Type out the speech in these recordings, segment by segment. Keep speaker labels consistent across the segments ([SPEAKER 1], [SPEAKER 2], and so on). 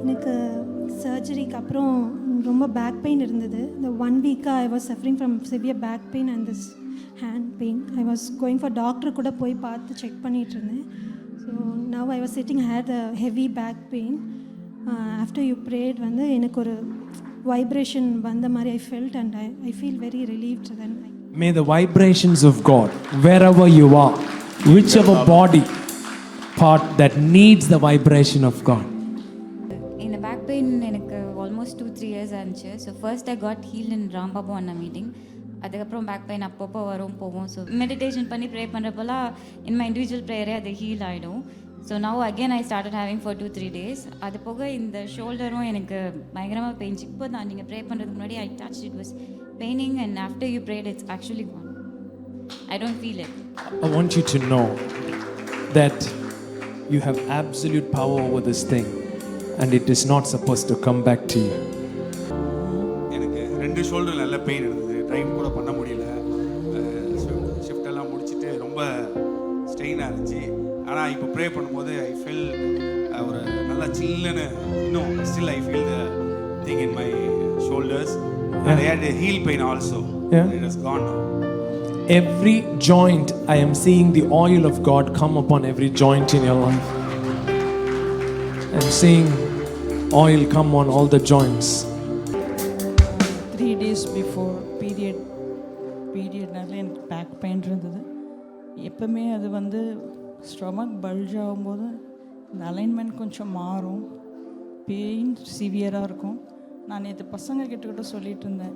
[SPEAKER 1] எனக்கு சர்ஜரிக்கு அப்புறம் ரொம்ப பேக் பெயின் இருந்தது. இந்த 1 வீக்காக I was suffering from severe back pain and this hand pain. I was going for doctor கூட போய் பார்த்து செக் பண்ணிகிட்டு இருந்தேன். So now I was sitting had a heavy back pain. After you prayed வந்து எனக்கு ஒரு வைப்ரேஷன் வந்த மாதிரி I felt and I feel very relieved. Then
[SPEAKER 2] May the vibrations of God, wherever you are, whichever body part that needs the vibration of God.
[SPEAKER 3] இந்த back pain எனக்கு almost 2-3 years ஆச்சு. So first I got heel in Rambabu Anna meeting. அதுக்கப்புறம் back pain அப்பப்போ வரும் போகும். So meditation பண்ணி pray பண்ணுறப்பெல்லாம் in my individual ப்ரேயரே அது heel ஆகிடும். So now again I started having for 2-3 days. அது போக இந்த ஷோல்டரும் எனக்கு பயங்கரமாக பெயின். இப்போ தான் நீங்கள் ப்ரே பண்ணுறதுக்கு முன்னாடி I touch it was paining and after you prayed it's actually gone. I don't feel it.
[SPEAKER 2] I want you to know that you have absolute power over this thing and it is not supposed to come back to you.
[SPEAKER 4] எனக்கு 2 shoulder நல்ல pain இருந்தது. Drive கூட பண்ண முடியல. Shift எல்லாம் முடிச்சுட்டு ரொம்ப ஸ்ட்ரெயினாக இருந்துச்சு. ஆனால் இப்போ ப்ரே பண்ணும்போது ஐ ஃபீல் ஒரு நல்லா சில்லுன்னு இன்னும் still I feel the thing in my shoulders. And I had a heel pain also.
[SPEAKER 2] Yeah.
[SPEAKER 4] It has gone now.
[SPEAKER 2] Every joint, I am seeing the oil of God come upon every joint in your life. I'm seeing oil come on all the joints.
[SPEAKER 5] 3 days before பீரியட்னால எனக்கு back pain இருந்தது. எப்பவுமே அது வந்து stomach bulge ஆகும்போது இந்த alignment கொஞ்சம் மாறும், pain சிவியராக இருக்கும். நான் நேற்று பசங்க கிட்ட சொல்லிகிட்டு இருந்தேன்,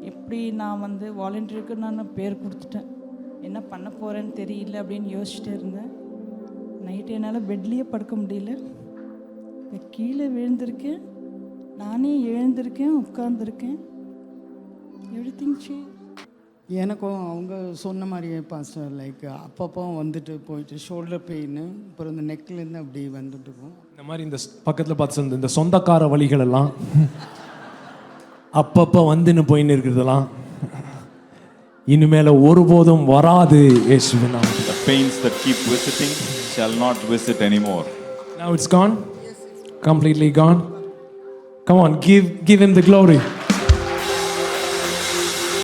[SPEAKER 5] எப்படி நான் வந்து வாலண்டியருக்கு நான் பேர் கொடுத்துட்டேன், என்ன பண்ண போகிறேன்னு தெரியல அப்படின்னு யோசிச்சுட்டே இருந்தேன். நைட்டு என்னால் பெட்லேயே படுக்க முடியல. இப்போ கீழே விழுந்திருக்கேன், நானே எழுந்திருக்கேன், உட்கார்ந்துருக்கேன். Everything change.
[SPEAKER 6] எனக்கும் அவங்க சொன்ன மாதிரியே பாஸ்டர் லைக் அப்பப்போ வந்துட்டு போயிட்டு ஷோல்டர் பெயின், அப்புறம் இந்த நெக்லேருந்து அப்படி வந்துட்டு இருக்கும்.
[SPEAKER 2] இந்த மாதிரி இந்த பக்கத்தில் பார்த்து இந்த சொந்தக்கார வலிகள் எல்லாம் அப்பப்போ வந்துன்னு போயின்னு இருக்கிறதெல்லாம் இனிமேல் ஒருபோதும் வராது இயேசுவின் நாமத்தில்.
[SPEAKER 7] The pains that keep visiting shall not visit anymore.
[SPEAKER 2] Now it's gone? Completely gone? Come on, give him the glory.